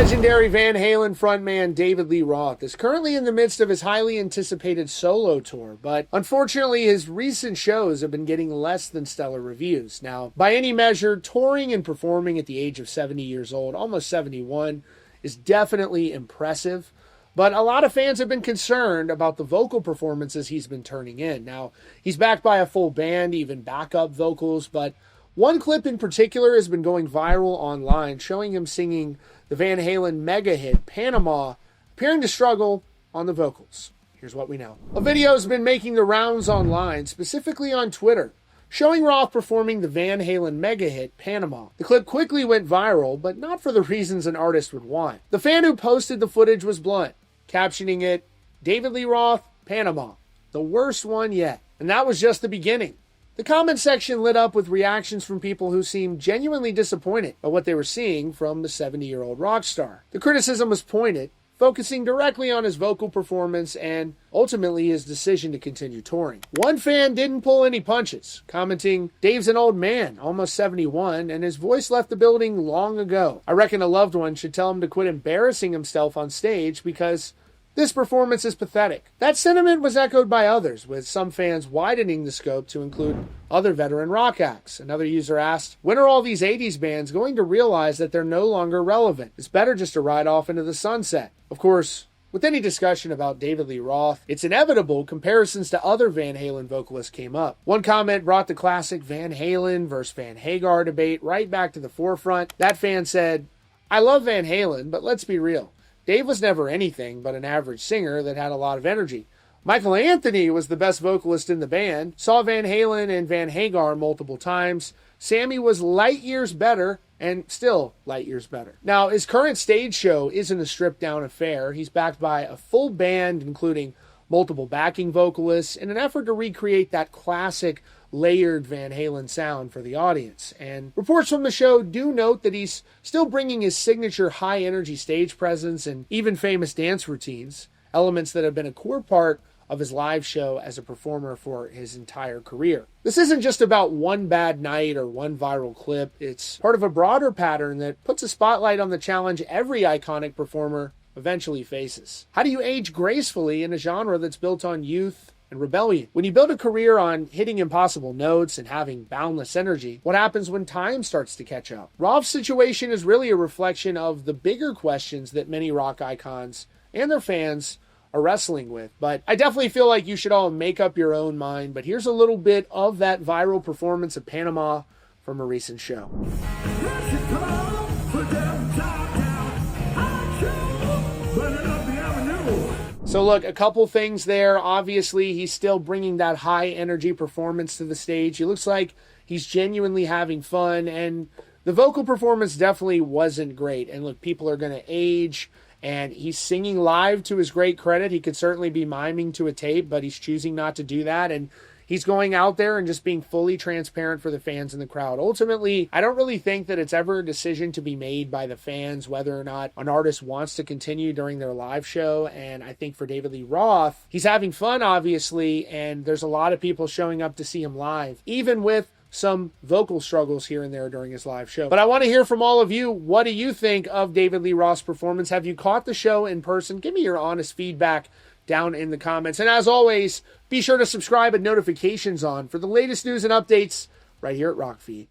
Legendary Van Halen frontman David Lee Roth is currently in the midst of his highly anticipated solo tour, but unfortunately his recent shows have been getting less than stellar reviews. Now, by any measure, touring and performing at the age of 70 years old, almost 71, is definitely impressive, but a lot of fans have been concerned about the vocal performances he's been turning in. Now, he's backed by a full band, even backup vocals, but one clip in particular has been going viral online, showing him singing the Van Halen mega hit, Panama, appearing to struggle on the vocals. Here's what we know. A video has been making the rounds online, specifically on Twitter, showing Roth performing the Van Halen mega hit, Panama. The clip quickly went viral, but not for the reasons an artist would want. The fan who posted the footage was blunt, captioning it, David Lee Roth, Panama, the worst one yet. And that was just the beginning. The comment section lit up with reactions from people who seemed genuinely disappointed by what they were seeing from the 70-year-old rock star. The criticism was pointed, focusing directly on his vocal performance and ultimately his decision to continue touring. One fan didn't pull any punches, commenting, Dave's an old man, almost 71, and his voice left the building long ago. I reckon a loved one should tell him to quit embarrassing himself on stage because this performance is pathetic. That sentiment was echoed by others, with some fans widening the scope to include other veteran rock acts. Another user asked, when are all these 80s bands going to realize that they're no longer relevant? It's better just to ride off into the sunset. Of course, with any discussion about David Lee Roth, it's inevitable comparisons to other Van Halen vocalists came up. One comment brought the classic Van Halen versus Van Hagar debate right back to the forefront. That fan said, I love Van Halen, but let's be real. Dave was never anything but an average singer that had a lot of energy. Michael Anthony was the best vocalist in the band, saw Van Halen and Van Hagar multiple times. Sammy was light years better, and still light years better. Now, his current stage show isn't a stripped-down affair. He's backed by a full band, including multiple backing vocalists, in an effort to recreate that classic layered Van Halen sound for the audience. And reports from the show do note that he's still bringing his signature high-energy stage presence and even famous dance routines, elements that have been a core part of his live show as a performer for his entire career. This isn't just about one bad night or one viral clip. It's part of a broader pattern that puts a spotlight on the challenge every iconic performer eventually faces. How do you age gracefully in a genre that's built on youth and rebellion? When you build a career on hitting impossible notes and having boundless energy, what happens when time starts to catch up? Roth's situation is really a reflection of the bigger questions that many rock icons and their fans are wrestling with. But I definitely feel like you should all make up your own mind. But here's a little bit of that viral performance of Panama from a recent show. So look, a couple things there. Obviously, he's still bringing that high energy performance to the stage. He looks like he's genuinely having fun, and the vocal performance definitely wasn't great. And look, people are going to age, and he's singing live to his great credit. He could certainly be miming to a tape, but he's choosing not to do that. And he's going out there and just being fully transparent for the fans in the crowd. Ultimately, I don't really think that it's ever a decision to be made by the fans whether or not an artist wants to continue during their live show. And I think for David Lee Roth, he's having fun, obviously, and there's a lot of people showing up to see him live, even with some vocal struggles here and there during his live show. But I want to hear from all of you. What do you think of David Lee Roth's performance? Have you caught the show in person? Give me your honest feedback down in the comments. And as always, be sure to subscribe and notifications on for the latest news and updates right here at Rockfeed.